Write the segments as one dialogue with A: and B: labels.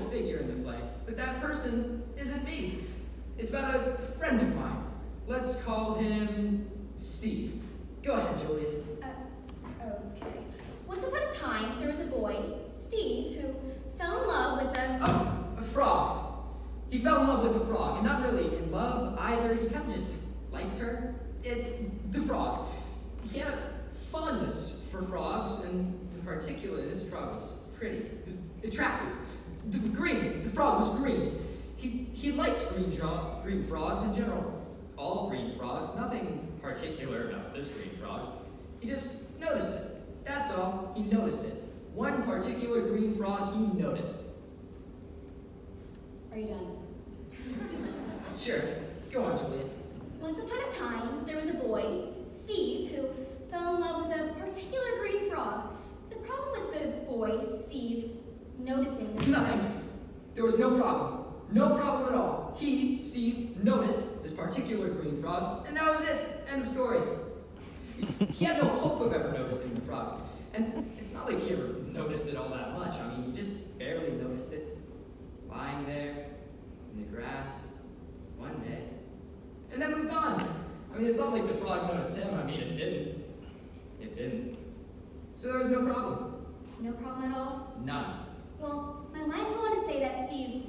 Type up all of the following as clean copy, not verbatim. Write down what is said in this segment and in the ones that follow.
A: figure in the play, but that person isn't me. It's about a friend of mine. Let's call him Steve. Go ahead, Julia.
B: Okay. Once upon a time, there was a boy, Steve, who fell in love with a...
A: Oh, a frog. He fell in love with a frog, and not really in love either. He kind of just liked her. The frog. He had a fondness for frogs, and in particular, this frog was pretty, attractive. The frog was green. He liked green frogs in general. All green frogs, nothing particular about this green frog. He just noticed it. That's all. He noticed it. One particular green frog he noticed.
B: Are you done?
A: Sure. Go on, Julia.
B: Once upon a time, there was a boy, Steve, who fell in love with a particular green frog. The problem with the boy, Steve, noticing this...
A: Nothing. There was no problem. No problem at all. He, Steve, noticed this particular green frog, and that was it. End of story. He had no hope of ever noticing the frog. And it's not like he ever noticed it all that much. I mean, he just barely noticed it. Lying there, in the grass, one day. And then moved on. I mean, it's not like the frog noticed him. I mean, it didn't. It didn't. So there was no problem.
B: No problem at all?
A: None.
B: Well, my mind's going to say that Steve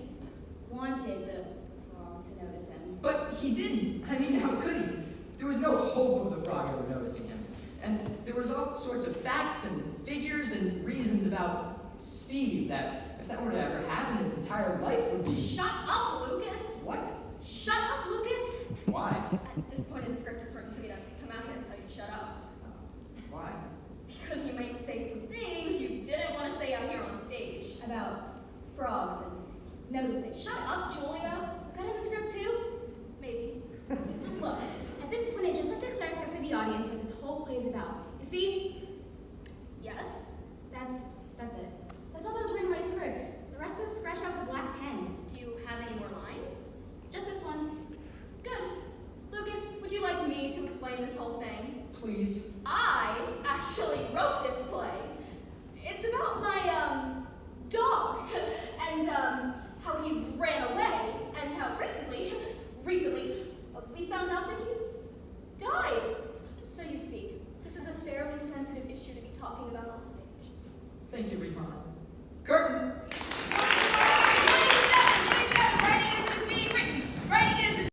B: wanted the frog to notice him.
A: But he didn't. I mean, how could he? There was no hope of the frog ever noticing him. And there was all sorts of facts and figures and reasons about Steve that, if that were to ever happen, his entire life would be...
B: Shut up, Lucas!
A: What?
B: Shut up, Lucas!
A: Why?
B: At this point in the script, it's written for me to come out here and tell you to shut up.
A: Why?
B: Because you might say some things you didn't want to say out here on stage. About frogs and noticing. Shut up, Julia! Is that in the script too? Maybe. Look, at this point, I just have to clarify for the audience what this whole play is about. You see? Yes, that's it. That's all that was written in my script. The rest was scratched out with a black pen. Do you have any more lines? Just this one. Good. Lucas, would you like me to explain this whole thing?
A: Please.
B: I actually wrote this play. It's about my, dog, and, how he ran away, and how recently, we found out that he